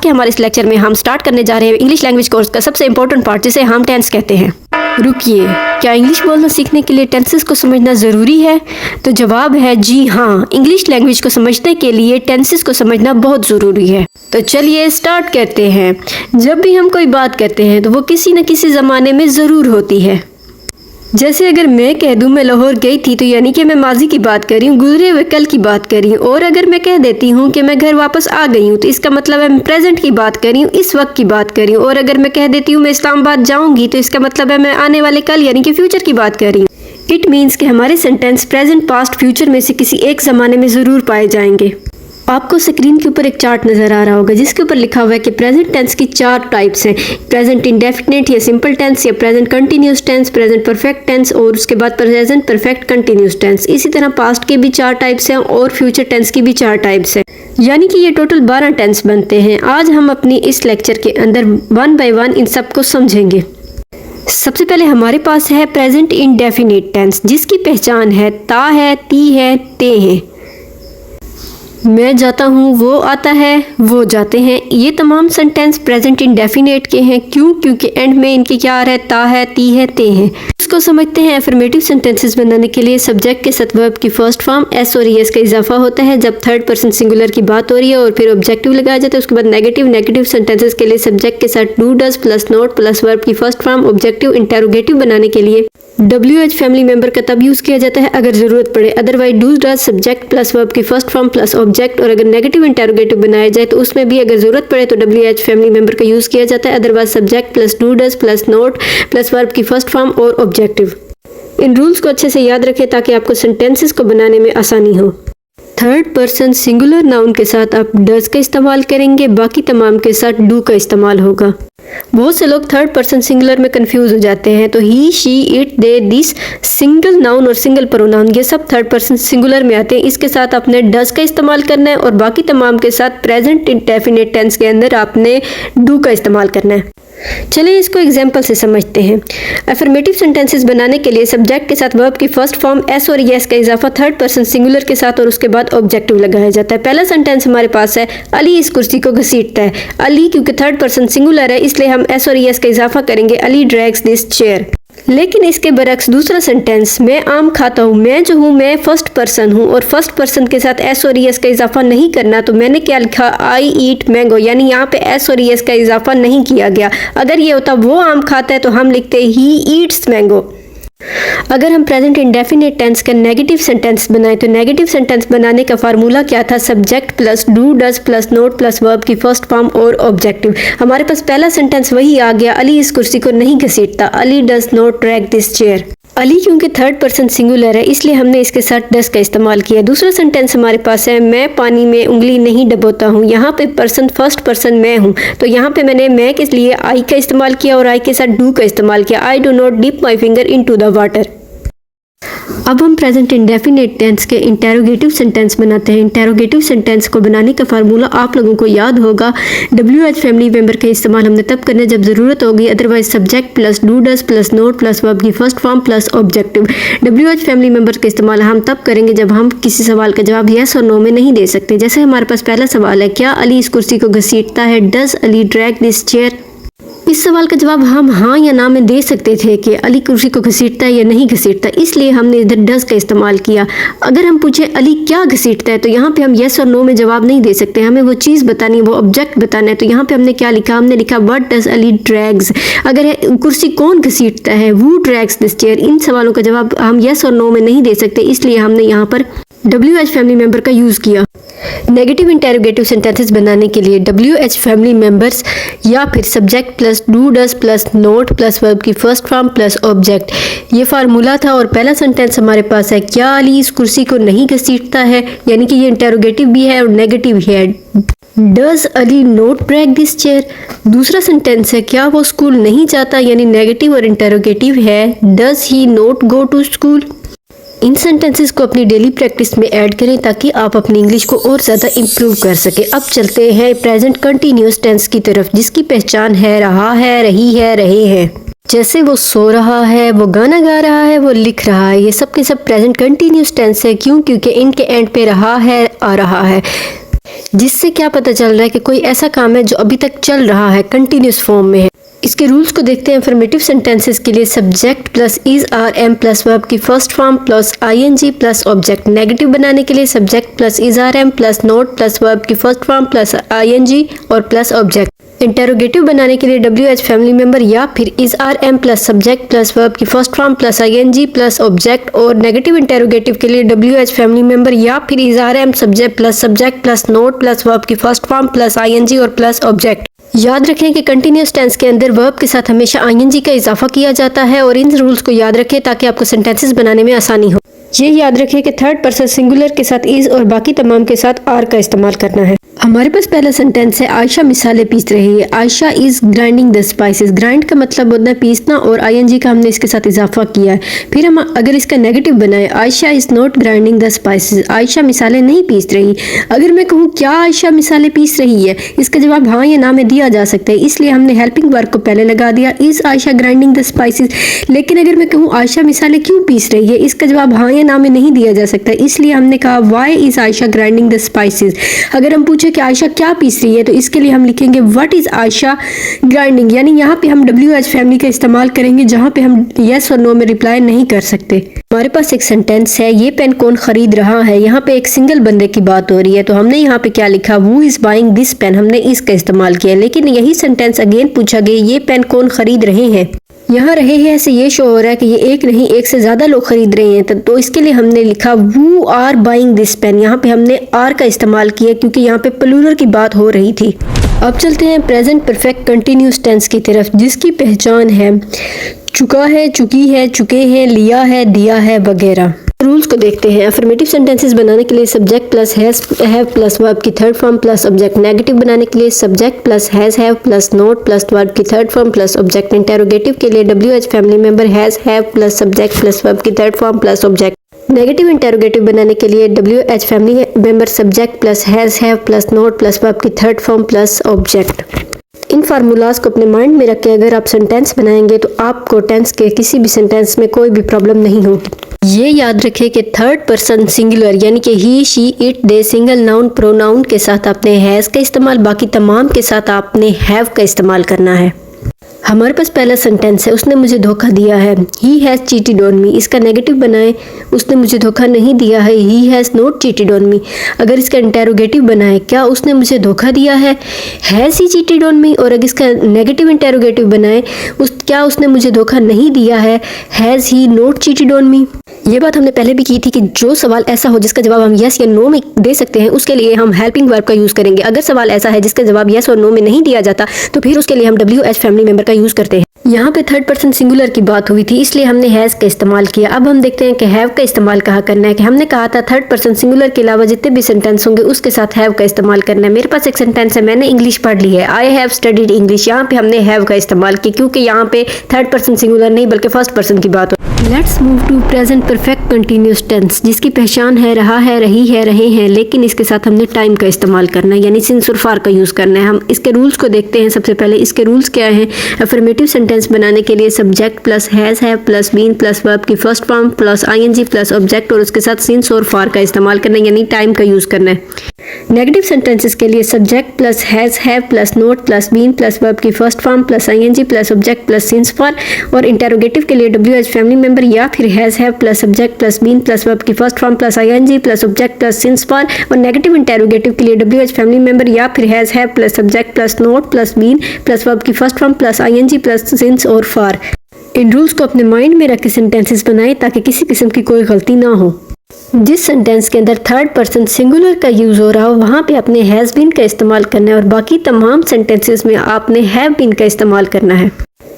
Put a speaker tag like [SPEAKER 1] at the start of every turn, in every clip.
[SPEAKER 1] के हमारे इस लेक्चर में हम स्टार्ट करने जा रहे हैं इंग्लिश लैंग्वेज कोर्स का सबसे इंपॉर्टेंट पार्ट, जिसे हम टेंस कहते हैं। रुकिए, क्या इंग्लिश बोलना सीखने के लिए टेंसेस को समझना ज़रूरी है? तो जवाब है जी हाँ, इंग्लिश लैंग्वेज को समझने के लिए टेंसेस को समझना बहुत ज़रूरी है। तो चलिए स्टार्ट करते हैं। जब भी हम कोई बात करते हैं तो वो किसी न किसी ज़माने में ज़रूर होती है। जैसे अगर मैं कह दूं मैं लाहौर गई थी, तो यानी कि मैं माजी की बात कर रही हूँ, गुजरे हुए कल की बात कर रही हूँ। और अगर मैं कह देती हूँ कि मैं घर वापस आ गई हूँ, तो इसका मतलब है मैं प्रेजेंट की बात कर रही हूँ, इस वक्त की बात कर रही हूँ। और अगर मैं कह देती हूँ मैं इस्लामाबाद जाऊँगी, तो इसका मतलब है मैं आने वाले कल यानी कि फ्यूचर की बात कर रही हूँ। इट मीन्स कि हमारे सेंटेंस प्रेजेंट, पास्ट, फ्यूचर में से किसी एक ज़माने में ज़रूर पाए जाएंगे। आपको स्क्रीन के ऊपर एक चार्ट नज़र आ रहा होगा जिसके ऊपर लिखा हुआ है कि प्रेजेंट टेंस की 4 टाइप्स हैं। प्रेजेंट इंडेफिनिट या सिंपल टेंस, या present continuous tense, present perfect tense और उसके बाद प्रेजेंट परफेक्ट कंटिन्यूस टेंस। इसी तरह पास्ट के भी 4 टाइप्स हैं और फ्यूचर टेंस की भी 4 टाइप्स हैं, यानी कि ये टोटल 12 टेंस बनते हैं। आज हम अपनी इस लेक्चर के अंदर 1 बाय 1 इन सब को समझेंगे। सबसे पहले हमारे पास है प्रेजेंट इंडेफिनिट टेंस, जिसकी पहचान है ता है, ती है, ते हैं। मैं जाता हूँ, वो आता है, वो जाते हैं। ये तमाम सेंटेंस प्रेजेंट इंडेफिनिट के हैं। क्यों? क्योंकि एंड में इनके क्या आ रहा है, ता है, ती है, ते हैं। इसको समझते हैं। अफर्मेटिव सेंटेंसेस बनाने के लिए सब्जेक्ट के साथ वर्ब की फर्स्ट फॉर्म एस और एस का इजाफा होता है जब थर्ड पर्सन सिंगुलर की बात हो रही है, और फिर ऑब्जेक्टिव लगाया जाता है। उसके बाद नेगेटिव सेंटेंसेस के लिए सब्जेक्ट के साथ do, does plus not plus verb की फर्स्ट फॉर्म। ऑब्जेक्टिव इंटेरोगेटिव बनाने के लिए WH फैमिली मेंबर का तब यूज किया जाता है अगर जरूरत पड़े, otherwise do, does subject plus verb की फर्स्ट फॉर्म प्लस ऑब्जेक्ट। और अगर नेगेटिव इंटेरोगेटिव बनाया जाए तो उसमें भी अगर जरूरत पड़े तो WH फैमिली मेंबर का यूज किया जाता है, otherwise subject plus do, does plus not plus verb की फर्स्ट फॉर्म और ऑब्जेक्टिव। इन रूल्स को अच्छे से याद रखें ताकि आपको सेंटेंसेस को बनाने में आसानी हो। थर्ड पर्सन सिंगुलर नाउन के साथ आप डज का इस्तेमाल करेंगे, बाकी तमाम के साथ डू का इस्तेमाल होगा। बहुत से लोग थर्ड पर्सन सिंगुलर में कंफ्यूज हो जाते हैं, तो he, she, it, they, this, single noun और सिंगल प्रोनाउन ये सब थर्ड पर्सन सिंगुलर में आते हैं। इसके साथ आपने डज का इस्तेमाल करना है और बाकी तमाम के साथ प्रेजेंट इंडेफिनिट टेंस के अंदर आपने डू का इस्तेमाल करना है। चलिए इसको एग्जाम्पल से समझते हैं। अफर्मेटिव सेंटेंसेस बनाने के लिए सब्जेक्ट के साथ वर्ब की फर्स्ट फॉर्म एस और यस का इजाफा थर्ड पर्सन सिंगुलर के साथ और उसके बाद ऑब्जेक्टिव लगाया जाता है। पहला सेंटेंस हमारे पास है अली इस कुर्सी को घसीटता है। अली क्योंकि थर्ड पर्सन सिंगुलर है इसलिए हम एस और यस का इजाफा करेंगे, अली ड्रैग्स दिस चेयर। लेकिन इसके बरक्स दूसरा सेंटेंस मैं आम खाता हूँ, मैं जो हूँ मैं फर्स्ट पर्सन हूँ और फर्स्ट पर्सन के साथ एस और एस का इजाफा नहीं करना, तो मैंने क्या लिखा, आई ईट मैंगो, यानी यहाँ पे एस और एस का इजाफा नहीं किया गया। अगर ये होता वो आम खाता है तो हम लिखते ही ईट्स मैंगो। अगर हम प्रेजेंट इंडेफिनिट टेंस का नेगेटिव सेंटेंस बनाएं तो नेगेटिव सेंटेंस बनाने का फार्मूला क्या था, subject plus do, does plus not plus verb की फर्स्ट फॉर्म और ऑब्जेक्टिव। हमारे पास पहला सेंटेंस वही आ गया, अली इस कुर्सी को नहीं घसीटता, Ali does not drag this chair. Ali क्योंकि थर्ड पर्सन सिंगुलर है इसलिए हमने इसके साथ डज का इस्तेमाल किया। दूसरा सेंटेंस हमारे पास है मैं पानी में उंगली नहीं डबोता हूँ। यहाँ पे पर्सन फर्स्ट पर्सन मैं हूँ, तो यहाँ पे मैंने मैं के लिए आई का इस्तेमाल किया और आई के साथ डू का इस्तेमाल किया। I do not dip my finger into the water. अब हम प्रेजेंट इंडेफिनिट टेंस के इंटेरोगेटिव सेंटेंस बनाते हैं। इंटेरोगेटिव सेंटेंस को बनाने का फार्मूला आप लोगों को याद होगा। WH फैमिली मेंबर का इस्तेमाल हमने तब करना जब ज़रूरत होगी, otherwise subject plus do, does plus not plus verb की first form plus objective. WH family member का इस्तेमाल हम तब करेंगे जब हम किसी सवाल का जवाब यस और नो में नहीं दे सकते। जैसे हमारे पास पहला सवाल है, क्या अली इस कुर्सी को घसीटता है, does Ali drag this chair. इस सवाल का जवाब हम हाँ या ना में दे सकते थे कि अली कुर्सी को घसीटता है या नहीं घसीटता, इसलिए हमने इधर डज का इस्तेमाल किया। अगर हम पूछे अली क्या घसीटता है तो यहाँ पे हम यस और नो में जवाब नहीं दे सकते, हमें वो चीज़ बतानी है, वो ऑब्जेक्ट बताना है। तो यहाँ पे हमने क्या लिखा, हमने लिखा व्हाट डज अली ड्रैग्स। अगर है कुर्सी कौन घसीटता है, वो ड्रैग्स दिस चेयर। इन सवालों का जवाब हम यस और नो में नहीं दे सकते, इसलिए हमने यहाँ पर WH फैमिली मेंबर का यूज़ किया। नेगेटिव इंटेरोगेटिव सेंटेंसेस बनाने के लिए WH फैमिली मेंबर्स या फिर subject plus do, does plus not plus verb की फर्स्ट फॉर्म प्लस ऑब्जेक्ट, ये फार्मूला था। और पहला सेंटेंस हमारे पास है, क्या अली इस कुर्सी को नहीं घसीटता है, यानी कि ये इंटेरोगेटिव भी है और नेगेटिव भी है। Does Ali note drag this chair. दूसरा सेंटेंस है, क्या वो स्कूल नहीं जाता, यानी नेगेटिव और इंटेरोगेटिव है। Does he not go to school. इन सेंटेंसेस को अपनी डेली प्रैक्टिस में ऐड करें ताकि आप अपनी इंग्लिश को और ज़्यादा इम्प्रूव कर सकें। अब चलते हैं प्रेजेंट कंटिन्यूस टेंस की तरफ, जिसकी पहचान है रहा है, रही है, रहे हैं। जैसे वो सो रहा है, वो गाना गा रहा है, वो लिख रहा है, ये सब के सब प्रेजेंट कंटिन्यूस टेंस है। क्यों? क्योंकि इनके एंड पे रहा है आ रहा है। जिससे क्या पता चल रहा है कि कोई ऐसा काम है जो अभी तक चल रहा है, कंटिन्यूस फॉर्म में है। इसके रूल्स को देखते हैं। अफर्मेटिव सेंटेंसेस के लिए subject plus is are am plus verb की first form plus ING plus object. Negative बनाने के लिए subject plus is are am plus not plus verb की फर्स्ट फॉर्म प्लस आईएनजी और प्लस ऑब्जेक्ट। इंटेरोगेटिव बनाने के लिए डब्ल्यू एच फैमिली मेंबर या फिर is are am plus subject plus verb की first form plus ING plus object. और negative interrogative के लिए डब्ल्यू एच फैमिली मेंबर या फिर is are am subject plus not plus verb की first form plus ING और plus object. याद रखें कि कंटिन्यूअस टेंस के अंदर वर्ब के साथ हमेशा आईएनजी का इजाफा किया जाता है और इन रूल्स को याद रखें ताकि आपको सेंटेंसेस बनाने में आसानी हो। ये याद रखें कि थर्ड पर्सन सिंगुलर के साथ इज और बाकी तमाम के साथ आर का इस्तेमाल करना है। हमारे पास पहला सेंटेंस है आयशा मिसालें पीस रही है। Ayesha is grinding the spices. Grind का मतलब होता है पीसना और आईएनजी का हमने इसके साथ इजाफा किया है। फिर हम अगर इसका नेगेटिव बनाए, Ayesha is not grinding the spices. Ayesha मिसालें नहीं पीस रही। अगर मैं कहूँ क्या आयशा मिसालें पीस रही है, इसका जवाब हाँ या ना में दिया जा सकता है, इसलिए हमने हेल्पिंग वर्ब को पहले लगा दिया, is Ayesha grinding the spices. लेकिन अगर मैं कहूँ आयशा मिसालें क्यों पीस रही है, इसका जवाब हाँ या ना में नहीं दिया जा सकता, इसलिए हमने कहा why is Ayesha grinding the spices. अगर हम पूछे कि आयशा क्या पीस रही है, तो इसके लिए हम लिखेंगे व्हाट इज आयशा ग्राइंडिंग, यानी यहाँ पे हम डब्ल्यू एच फैमिली का इस्तेमाल करेंगे जहाँ पे हम यस और नो में रिप्लाई नहीं कर सकते। हमारे पास एक सेंटेंस है ये पेन कौन खरीद रहा है। यहाँ पे एक सिंगल बंदे की बात हो रही है, तो हमने यहाँ पे क्या लिखा, वो इज बाइंग दिस पेन, हमने इसका इस्तेमाल किया। लेकिन यही सेंटेंस अगेन पूछा गया ये पेन कौन खरीद रहे हैं। यहाँ रहे हैं ऐसे ये शो हो रहा है कि ये एक नहीं एक से ज्यादा लोग खरीद रहे हैं, तो इसके लिए हमने लिखा वो आर बाइंग दिस पेन। यहाँ पे हमने आर का इस्तेमाल किया क्योंकि यहाँ पे प्लूरल की बात हो रही थी। अब चलते हैं प्रेजेंट परफेक्ट कंटिन्यूस टेंस की तरफ, जिसकी पहचान है चुका है, चुकी है, चुके हैं, लिया है, दिया है वगैरह। रूल्स को देखते हैं। अफर्मेटिव सेंटेंसेस बनाने के लिए subject plus have plus verb की third form plus object. Negative बनाने के लिए subject plus have plus not plus verb की third form plus object. Interrogative के लिए W H family member have plus subject plus verb की third form plus object. Negative interrogative बनाने के लिए W H family member subject plus have plus not plus verb की third form plus object. इन formulas को अपने mind में रख के अगर आप सेंटेंस बनाएंगे तो आपको टेंस के किसी भी सेंटेंस में कोई भी प्रॉब्लम नहीं होगी। ये याद रखें कि थर्ड पर्सन सिंगुलर यानी कि he, she, it, they single noun pronoun के साथ आपने हैज़ का इस्तेमाल, बाकी तमाम के साथ आपने हैव का इस्तेमाल करना है। हमारे पास पहला सेंटेंस है उसने मुझे धोखा दिया है। He has cheated on me. इसका नेगेटिव बनाए उसने मुझे धोखा नहीं दिया है, he has not cheated on me. अगर इसका इंटेरोगेटिव बनाए क्या उसने मुझे धोखा दिया है, has he cheated on me. और अगर इसका नेगेटिव इंटेरोगेटिव बनाए क्या उसने मुझे धोखा नहीं दिया है, has he not cheated on me. ये बात हमने पहले भी की थी कि जो सवाल ऐसा हो जिसका जवाब हम यस या नो में दे सकते हैं उसके लिए हम हेल्पिंग वर्ब का यूज़ करेंगे। अगर सवाल ऐसा है जिसका जवाब यस और नो में नहीं दिया जाता तो फिर उसके लिए हम डब्ल्यू एच फैमिली मेंबर का यूज़ करते हैं। यहाँ पे थर्ड पर्सन सिंगुलर की बात हुई थी इसलिए हमने हैज़ का इस्तेमाल किया। अब हम देखते हैं कि हैव का इस्तेमाल कहाँ करना है। कि हमने कहा था थर्ड पर्सन सिंगुलर के अलावा जितने भी सेंटेंस होंगे उसके साथ हैव का इस्तेमाल करना है। मेरे पास एक सेंटेंस है मैंने इंग्लिश पढ़ ली है, आई हैव स्टडीड इंग्लिश। यहाँ पे हमने हैव का इस्तेमाल किया क्योंकि यहाँ पे थर्ड पर्सन सिंगुलर नहीं बल्कि फर्स्ट पर्सन की बात हो। Let's move to present perfect continuous tense, जिसकी पहचान है रहा है, रही है, रहे हैं, लेकिन इसके साथ हमने टाइम का इस्तेमाल करना है यानी सिंस और फार का यूज़ करना है। हम इसके रूल्स को देखते हैं। सबसे पहले इसके रूल्स क्या हैं। अफर्मेटिव सेंटेंस बनाने के लिए subject plus have plus been plus verb की first form plus ING plus object और उसके साथ सिंस और फार का इस्तेमाल करना है यानी टाइम का यूज़ करना है। नेगेटिव सेंटेंसेस के लिए subject plus have plus not plus been plus verb की first form plus ING plus object plus since for. और इंटेरोगेटिव के लिए डब्ल्यू एच फैमिली मेंबर या फिर have plus subject plus been plus verb की first form plus ING plus object plus since for. और negative interrogative के लिए W H family member या फिर have plus subject plus not plus been plus verb की first form plus ING plus since और for. In rules को अपने mind में रख के सेंटेंसेस बनाएं ताकि किसी किस्म की कोई गलती ना हो। जिस सेंटेंस के अंदर थर्ड पर्सन सिंगुलर का यूज हो रहा हो वहाँ पे आपने हैज़ बीन का इस्तेमाल करना है और बाकी तमाम सेंटेंसेस में आपने हैव बीन का इस्तेमाल करना है।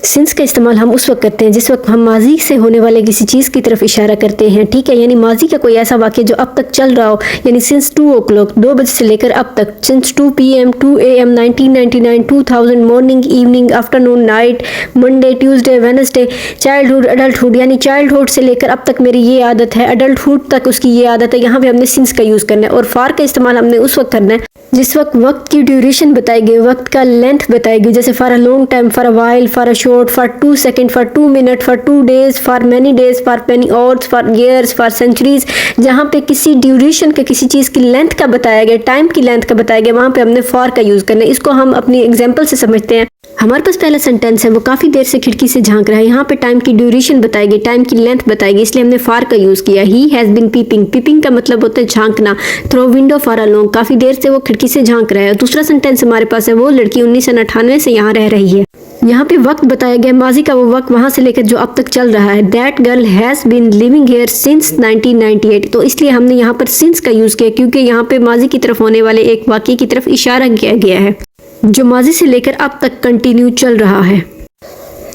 [SPEAKER 1] सिंस का इस्तेमाल हम उस वक्त करते हैं जिस वक्त हम माजी से होने वाले किसी चीज़ की तरफ इशारा करते हैं, ठीक है। यानी माजी का कोई ऐसा वाक्य जो अब तक चल रहा हो, यानी सिंस 2 o'clock 2 बजे से लेकर अब तक, since 2 PM 2 AM 1999 2000 morning evening afternoon night Monday Tuesday Wednesday, childhood adulthood यानी चाइल्डहुड से लेकर अब तक मेरी ये आदत है, अडल्टहुड तक उसकी ये आदत है। यहाँ पे हमने सिंस का यूज़ करना है। और फार का इस्तेमाल हमने उस वक्त करना है जिस वक्त की ड्यूरेशन बताई गई, वक्त का लेंथ बताई गई, जैसे for a long time, for a while, for a short note, for 2 second, for 2 minute, for 2 days, for many days, for many hours, for years, for centuries. जहाँ पे किसी ड्यूरेशन का, किसी चीज़ की लेंथ का बताया गया, टाइम की लेंथ का बताया गया, वहाँ पे हमने फॉर का यूज़ करना है। इसको हम अपनी एग्जाम्पल से समझते हैं। हमारे पास पहला सेंटेंस है, वो काफ़ी देर से खिड़की से झांक रहा है। यहाँ पे टाइम की ड्यूरेशन बताएगी, टाइम की लेंथ बताएगी, इसलिए हमने फॉर का यूज़ किया। He has been peeping, peeping का मतलब होता है झांकना। Through window for a long, काफ़ी देर से वो खिड़की से झांक रहा है। दूसरा सेंटेंस हमारे पास है, वो लड़की 1998 से यहाँ रह रही है। यहाँ पे वक्त बताया गया, माजी का वो वक्त वहाँ से लेकर जो अब तक चल रहा है। That girl has been living here since 1998, तो इसलिए हमने यहाँ पर सिंस का यूज़ किया, क्योंकि यहाँ पे माजी की तरफ होने वाले एक वाक़ये की तरफ इशारा किया गया है जो माजी से लेकर अब तक कंटिन्यू चल रहा है।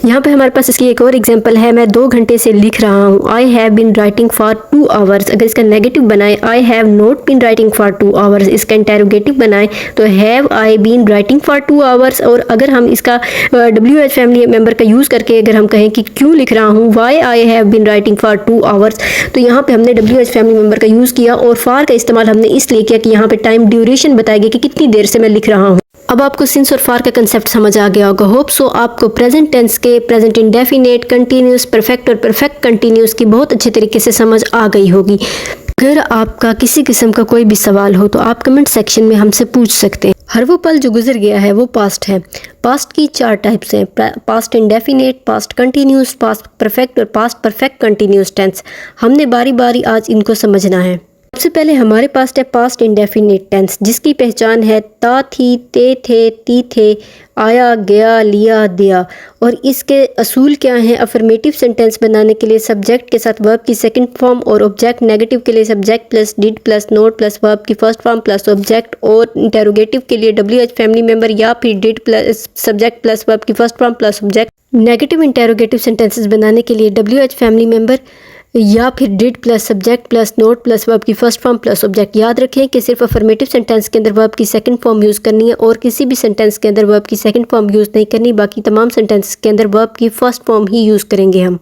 [SPEAKER 1] यहाँ पे हमारे पास इसकी एक और एग्जांपल है, मैं 2 घंटे से लिख रहा हूँ। I have been writing for 2 hours. अगर इसका नेगेटिव बनाए, I have not been writing for 2 hours. इसका इंटेरोगेटिव बनाए तो have I been writing for 2 hours. और अगर हम इसका WH फैमिली मेम्बर का यूज़ करके अगर हम कहें कि क्यों लिख रहा हूँ, why I have been writing for 2 hours, तो यहाँ पे हमने WH फैमिली मेम्बर का यूज़ किया। और फॉर का इस्तेमाल हमने इसलिए किया कि यहाँ पे टाइम ड्यूरेशन बताएगी कि कितनी देर से मैं लिख रहा हूँ। अब आपको सिंस और फॉर का कंसेप्ट समझ आ गया होगा। होप सो आपको प्रेजेंट टेंस के प्रेजेंट इंडेफिनेट, कंटिन्यूस, परफेक्ट और परफेक्ट कंटिन्यूस की बहुत अच्छे तरीके से समझ आ गई होगी। अगर आपका किसी किस्म का कोई भी सवाल हो तो आप कमेंट सेक्शन में हमसे पूछ सकते हैं। हर वो पल जो गुजर गया है वो पास्ट है। पास्ट की 4 टाइप्स हैं, past indefinite, past continuous, past perfect और पास्ट परफेक्ट कंटिन्यूस टेंस। हमने बारी बारी आज इनको समझना है। सबसे पहले हमारे पास है पास्ट इंडेफिनिट टेंस, जिसकी पहचान है ता, थी, ते, थे, ती, थे, आया, गया, लिया, दिया। और इसके असूल क्या हैं? अफर्मेटिव सेंटेंस बनाने के लिए सब्जेक्ट के साथ वर्ब की सेकंड फॉर्म और ऑब्जेक्ट, नेगेटिव के लिए subject plus did plus not plus verb की फर्स्ट फॉर्म प्लस ऑब्जेक्ट, और इंटेरोगेटिव के लिए WH फैमिली मेंबर या फिर did plus subject plus verb की first form plus object. Negative interrogative sentences बनाने के लिए WH फैमिली मेंबर या फिर did plus subject plus not plus verb की फर्स्ट फॉर्म प्लस ऑब्जेक्ट। याद रखें कि सिर्फ अफर्मेटिव सेंटेंस के अंदर वर्ब की सेकंड फॉर्म यूज़ करनी है और किसी भी सेंटेंस के अंदर वर्ब की सेकंड फॉर्म यूज़ नहीं करनी। बाकी तमाम सेंटेंस के अंदर वर्ब की फर्स्ट फॉर्म ही यूज़ करेंगे हम।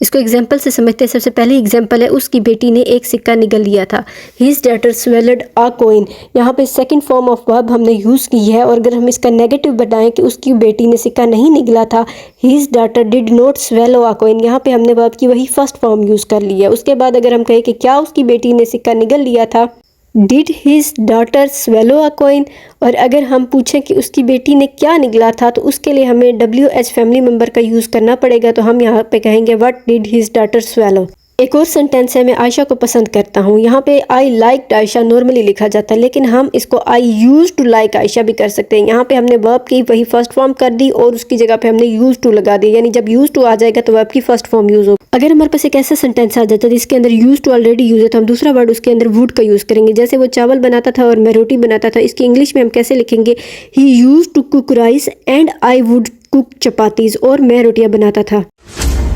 [SPEAKER 1] इसको एग्जाम्पल से समझते हैं। सबसे पहली एग्जाम्पल है, उसकी बेटी ने एक सिक्का निगल लिया था। हिज डॉटर स्वेल्ड अ कॉइन। यहाँ पे सेकंड फॉर्म ऑफ वर्ब हमने यूज़ की है। और अगर हम इसका नेगेटिव बताएं कि उसकी बेटी ने सिक्का नहीं निगला था, his daughter did not swallow a coin, यहाँ पे हमने वर्ब की वही फर्स्ट फॉर्म यूज़ कर ली है। उसके बाद अगर हम कहें कि क्या उसकी बेटी ने सिक्का निगल लिया था, did his daughter swallow a coin. और अगर हम पूछें कि उसकी बेटी ने क्या निगला था, तो उसके लिए हमें WH फैमिली मेंबर का यूज़ करना पड़ेगा। तो हम यहाँ पे कहेंगे what did his daughter swallow. एक और सेंटेंस है, मैं आयशा को पसंद करता हूँ। यहाँ पे आई लाइक्ड आयशा नॉर्मली लिखा जाता है, लेकिन हम इसको आई यूज टू लाइक आयशा भी कर सकते हैं। यहाँ पे हमने वर्ब की वही फर्स्ट फॉर्म कर दी और उसकी जगह पे हमने यूज टू लगा दी, यानी जब यूज टू आ जाएगा तो वर्ब की फर्स्ट फॉर्म यूज हो। अगर हमारे पास एक ऐसा सेंटेंस आ जाता है जिसके अंदर यूज टू ऑलरेडी यूज है, तो हम दूसरा वर्ड उसके अंदर वुड का यूज़ करेंगे। जैसे वो चावल बनाता था और मैं रोटी बनाता था, इसकी इंग्लिश में हम कैसे लिखेंगे? He use to cook rice and I would cook chapatis, और मैं रोटियाँ बनाता था।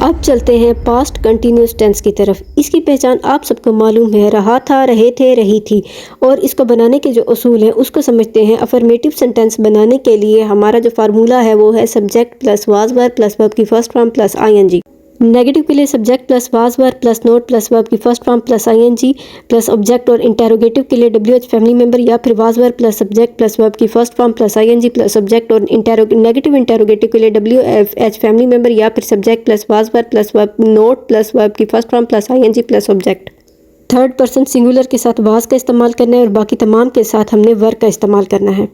[SPEAKER 1] अब चलते हैं पास्ट कंटिन्यूस टेंस की तरफ। इसकी पहचान आप सबको मालूम है, रहा था, रहे थे, रही थी। और इसको बनाने के जो असूल हैं उसको समझते हैं। अफर्मेटिव सेंटेंस बनाने के लिए हमारा जो फार्मूला है वो है subject plus was verb plus verb की first form plus ING। Negative के लिए subject plus was verb plus not plus verb की first form plus ING plus object. और इंटेरोगेटिव के लिए WH फैमिली मेंबर या फिर was verb plus subject plus verb की first form plus ING plus object. और नेगेटिव इंटेरोगेटिव के लिए WH फैमिली मेंबर या फिर subject plus was verb plus verb note plus verb की first form plus ING plus object. Third person singular के साथ was का इस्तेमाल करना है और बाकी तमाम के साथ हमने वर्क का इस्तेमाल करना है।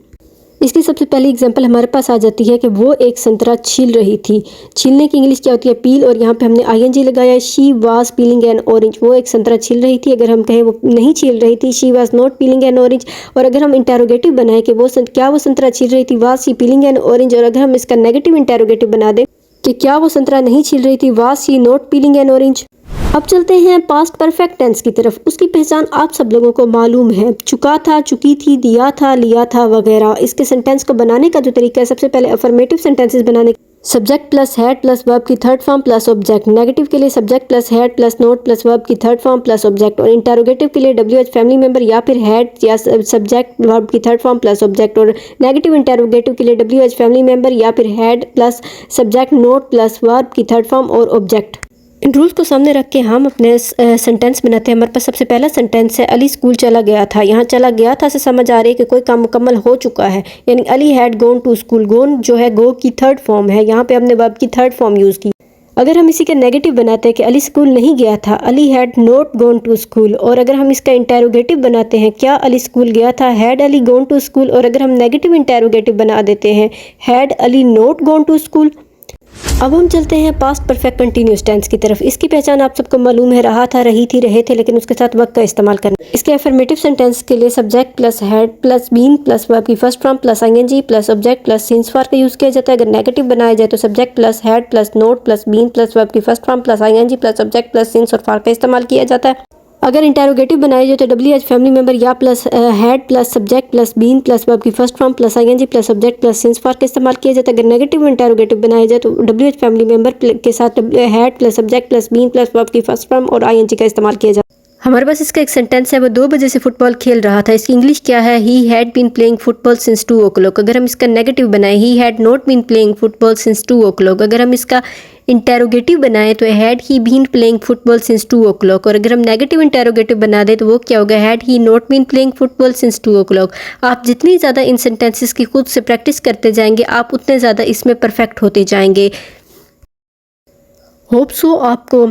[SPEAKER 1] इसकी सबसे पहली एग्जांपल हमारे पास आ जाती है कि वो एक संतरा छील रही थी। छीलने की इंग्लिश क्या होती है? पील। और यहाँ पे हमने ING लगाया। She was piling N orange, वो एक संतरा छील रही थी। अगर हम कहें वो नहीं छील रही थी, she was not piling N orange. और अगर हम इंटेरोगेटिव बनाए कि क्या वो संतरा छील रही थी, was she piling N orange. और अगर हम इसका नेगेटिव इंटेरोगेटिव बना दें कि क्या वो संतरा नहीं छील रही थी, was she not piling N orange. अब चलते हैं पास्ट परफेक्ट टेंस की तरफ। उसकी पहचान आप सब लोगों को मालूम है, चुका था, चुकी थी, दिया था, लिया था वगैरह। इसके सेंटेंस को बनाने का जो तरीका है, सबसे पहले अफर्मेटिव सेंटेंसेस बनाने subject plus had plus verb की third form plus object. Negative के लिए subject plus had plus not plus verb की थर्ड फॉर्म प्लस ऑब्जेक्ट। और इंटेरोगेटिव के लिए WH फैमिली मेंबर या फिर हैड या सब्जेक्ट वर्ब की थर्ड फॉर्म प्लस ऑब्जेक्ट। और नेगेटिव इंटेरोगेटिव के लिए WH फैमिली मेंबर या फिर had plus subject not plus verb की थर्ड फॉर्म और ऑब्जेक्ट। इन रूल्स को सामने रख के हम अपने सेंटेंस बनाते हैं। हमारे पास सबसे पहला सेंटेंस है अली स्कूल चला गया था। यहाँ चला गया था से समझ आ रही है कि कोई काम मुकम्मल हो चुका है, यानी Ali had gone to school. Gone जो है गो की थर्ड फॉर्म है, यहाँ पे हमने वर्ब की थर्ड फॉर्म यूज़ की। अगर हम इसी का नेगेटिव बनाते हैं कि अली स्कूल नहीं गया था, Ali had not gone to school, और अगर हम इसका इंटेरोगेटिव बनाते हैं क्या अली स्कूल गया था, had Ali gone to school, और अगर हम नेगेटिव इंटेरोगेटिव बना देते हैं had Ali not gone to school. अब हम चलते हैं पास्ट परफेक्ट कंटिन्यूस टेंस की तरफ। इसकी पहचान आप सबको मालूम है, रहा था, रही थी, रहे थे, लेकिन उसके साथ वक्त का इस्तेमाल करना। इसके अफर्मेटिव सेंटेंस के लिए subject plus had plus been plus verb की first form plus ING plus object plus since for का यूज़ किया जाता है। अगर नेगेटिव बनाया जाए तो subject plus had plus not plus been plus verb की first form plus ING plus object plus since और फॉर का इस्तेमाल किया जाता है। अगर इंटेरोगेटिव बनाए जाए तो WH फैमिली मेंबर या plus had plus subject plus been plus verb की first form plus ING plus subject plus since for का इस्तेमाल किया जाता है। अगर नेगेटिव इंटेरोगेटिव बनाया जाए तो WH फैमिली मेंबर के साथ had plus subject plus been plus verb की फर्स्ट फॉर्म और आईएनजी का इस्तेमाल किया जाता है। हमारे पास इसका एक सेंटेंस है, वो 2 बजे से फुटबॉल खेल रहा था। इसकी इंग्लिश क्या है, he had been playing football since 2 o'clock। अगर हम इसका नेगेटिव बनाएं he had not been playing football since 2 o'clock। अगर हम इसका इंटेरोगेटिव बनाएं तो had he been playing football since 2 o'clock, और अगर हम नेगेटिव इंटेरोगेटिव बना दें तो वो क्या होगा, had he not been playing football since 2 o'clock। आप जितनी ज़्यादा इन सेंटेंसेस की खुद से प्रैक्टिस करते जाएंगे आप उतने ज़्यादा इसमें परफेक्ट होते जाएंगे। होप सो आपको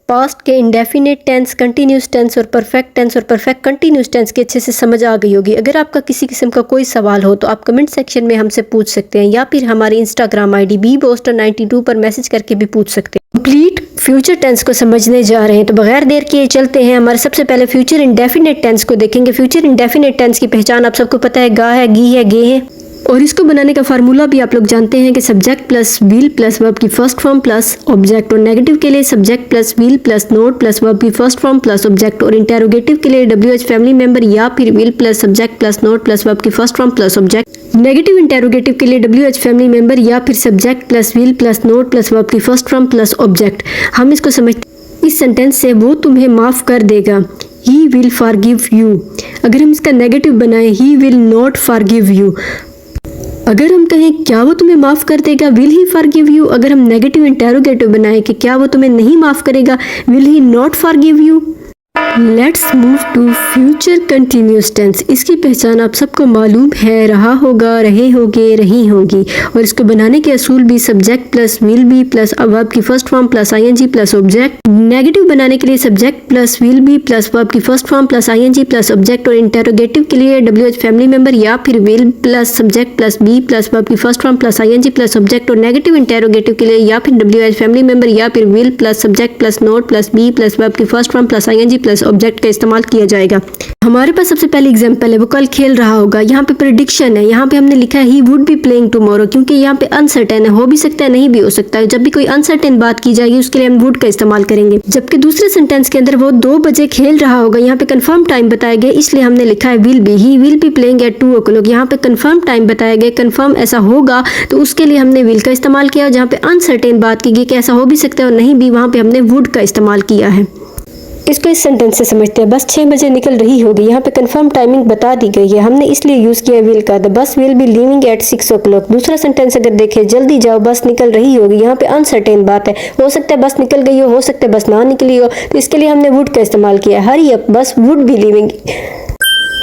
[SPEAKER 1] पास्ट के इंडेफिनिट टेंस, कंटिन्यूस टेंस और परफेक्ट कंटिन्यूस टेंस की अच्छे से समझ आ गई होगी। अगर आपका किसी किस्म का कोई सवाल हो तो आप कमेंट सेक्शन में हमसे पूछ सकते हैं या फिर हमारी इंस्टाग्राम आईडी bboster92 पर मैसेज करके भी पूछ सकते हैं। कंप्लीट फ्यूचर टेंस को समझने जा रहे हैं तो बगैर देर किए चलते हैं। हमारे सबसे पहले फ्यूचर इंडेफिनिट टेंस को देखेंगे। फ्यूचर इंडेफिनिट टेंस की पहचान आप सबको पता है, गा है, गी है, गे है, और इसको बनाने का फार्मूला भी आप लोग जानते हैं कि subject plus will plus verb की फर्स्ट फॉर्म प्लस ऑब्जेक्ट, और नेगेटिव के लिए subject plus will plus not plus verb की फर्स्ट फॉर्म प्लस ऑब्जेक्ट, और इंटेरोगेटिव के लिए WH फैमिली मेंबर या फिर will plus subject plus not plus verb की first form plus object. Negative interrogative के लिए WH फैमिली मेंबर या फिर subject plus will plus not plus verb की फर्स्ट फॉर्म प्लस ऑब्जेक्ट। हम इसको समझते हैं इस सेंटेंस से, वो तुम्हें माफ कर देगा, ही विल फॉरगिव यू। अगर हम इसका नेगेटिव बनाएं he will not forgive you. अगर हम कहें क्या वो तुम्हें माफ़ कर देगा, विल ही फॉरगिव यू। अगर हम नेगेटिव इंटेरोगेटिव बनाएं कि क्या वो तुम्हें नहीं माफ़ करेगा, will he not forgive you. Let's move to future continuous tense. इसकी पहचान आप सबको मालूम है, रहा होगा, रहे होंगे, रही होंगी, और इसको बनाने के असूल भी subject plus will be plus verb की first form plus ING plus object. Negative बनाने के लिए subject plus will be plus verb की first form plus ING plus object, और इंटेरोगेटिव के लिए WH फैमिली मेंबर या फिर will plus subject plus be plus verb की first form plus ING plus object, और नेगेटिव इंटेरोगेटिव के लिए या फिर WH फैमिली मेंबर या फिर will plus subject plus not plus be plus verb की first form plus ING plus object का इस्तेमाल किया जाएगा। हमारे पास सबसे पहली एग्जांपल है, वो कल खेल रहा होगा। यहाँ पे प्रेडिक्शन है, यहाँ पे हमने लिखा है he would be playing tomorrow, क्योंकि यहाँ पे अनसर्टेन है, हो भी सकता है नहीं भी हो सकता है। जब भी कोई अनसर्टेन बात की जाएगी उसके लिए हम वुड का इस्तेमाल करेंगे। जबकि दूसरे सेंटेंस के अंदर वो 2 बजे खेल रहा होगा, यहाँ पे कंफर्म टाइम बताया गया इसलिए हमने लिखा है will be, he will be playing at 2 o'clock। यहाँ पे कंफर्म टाइम बताया गया, कंफर्म ऐसा होगा तो उसके लिए हमने विल का इस्तेमाल किया। जहाँ पे अनसर्टेन बात की गई कि ऐसा हो भी सकता है और नहीं भी, वहाँ पे हमने वुड का इस्तेमाल किया है। इसको इस सेंटेंस से समझते हैं, बस 6 बजे निकल रही होगी। यहाँ पे कंफर्म टाइमिंग बता दी गई है, हमने इसलिए यूज़ किया विल का। The bus will be leaving eight 6 o'clock। दूसरा सेंटेंस अगर देखें, जल्दी जाओ बस निकल रही होगी, यहाँ पे अनसर्टेन बात है, हो सकता है बस निकल गई हो सकता है बस ना निकली हो, तो इसके लिए हमने वुड का इस्तेमाल किया। हरी अप, बस वुड बी लीविंग।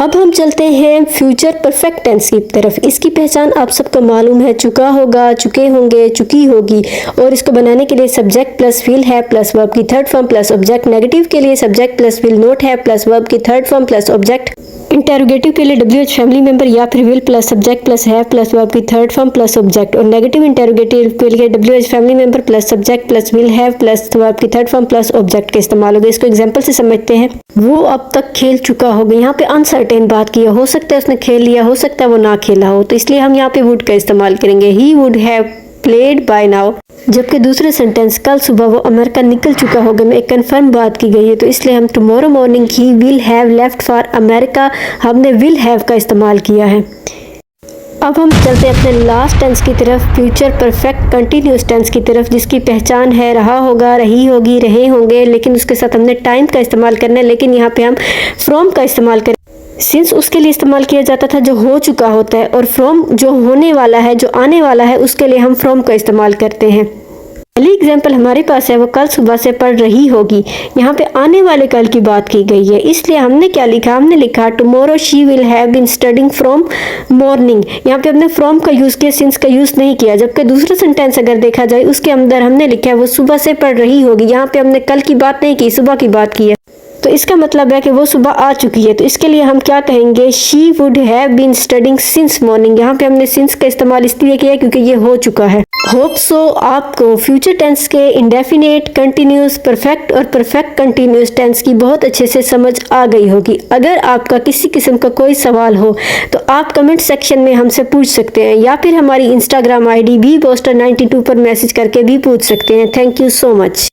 [SPEAKER 1] अब हम चलते हैं फ्यूचर परफेक्ट टेंस की तरफ। इसकी पहचान आप सबको मालूम है, चुका होगा, चुके होंगे, चुकी होगी, और इसको बनाने के लिए सब्जेक्ट प्लस विल है प्लस वर्ब की third form plus object. Negative के लिए सब्जेक्ट प्लस विल नॉट है प्लस वर्ब की third form plus object. Interrogative के लिए WH फैमिली मेंबर या फिर विल प्लस सब्जेक्ट प्लस है प्लस वर्ब की थर्ड फॉर्म प्लस ऑब्जेक्ट, और नेगेटिव इंटेरोगेटिव के लिए WH family member plus subject plus will है प्लस वर्ब की थर्ड फॉर्म प्लस ऑब्जेक्ट का इस्तेमाल होगा। इसको एग्जांपल से समझते हैं। वो अब तक खेल चुका होगा, यहाँ पे अनसर्टेन बात की हो सकता है उसने खेल लिया, हो सकता है वो ना खेला हो, तो इसलिए हम यहाँ पे वुड का इस्तेमाल करेंगे। He would have played by now. जबकि दूसरे सेंटेंस, कल सुबह वो अमेरिका निकल चुका होगा, में एक कंफर्म बात की गई है, तो इसलिए हम tomorrow morning he will have left for America, हमने विल हैव का इस्तेमाल किया है। अब हम चलते हैं अपने लास्ट टेंस की तरफ, फ्यूचर परफेक्ट कंटिन्यूस टेंस की तरफ, जिसकी पहचान है रहा होगा, रही होगी, रहे होंगे, लेकिन उसके साथ हमने टाइम का इस्तेमाल करना है, लेकिन यहाँ पे हम फ्रॉम का इस्तेमाल करें। सिंस उसके लिए इस्तेमाल किया जाता था जो हो चुका होता है, और फ्रॉम जो होने वाला है, जो आने वाला है, उसके लिए हम फ्रॉम का इस्तेमाल करते हैं। पहली एग्जाम्पल हमारे पास है वो कल सुबह से पढ़ रही होगी। यहाँ पे आने वाले कल की बात की गई है, इसलिए हमने क्या लिखा, हमने लिखा tomorrow she will have been studying from morning. यहाँ पे हमने फ्रॉम का यूज़ किया, सिंस का यूज़ नहीं किया। जबकि दूसरा सेंटेंस अगर देखा जाए उसके अंदर हमने लिखा है वो सुबह से पढ़ रही होगी। यहाँ पे हमने कल की बात नहीं की, सुबह की बात की है, तो इसका मतलब है कि वो सुबह आ चुकी है। तो इसके लिए हम क्या कहेंगे, she would have been studying since morning. यहाँ पे हमने सिंस का इस्तेमाल इसलिए किया क्योंकि ये हो चुका है। होप सो आपको फ्यूचर टेंस के इंडेफिनेट, कंटिन्यूस, परफेक्ट और परफेक्ट कंटिन्यूस टेंस की बहुत अच्छे से समझ आ गई होगी। अगर आपका किसी किस्म का कोई सवाल हो तो आप कमेंट सेक्शन में हमसे पूछ सकते हैं, या फिर हमारी इंस्टाग्राम ID bposter92 पर मैसेज करके भी पूछ सकते हैं। Thank you so much.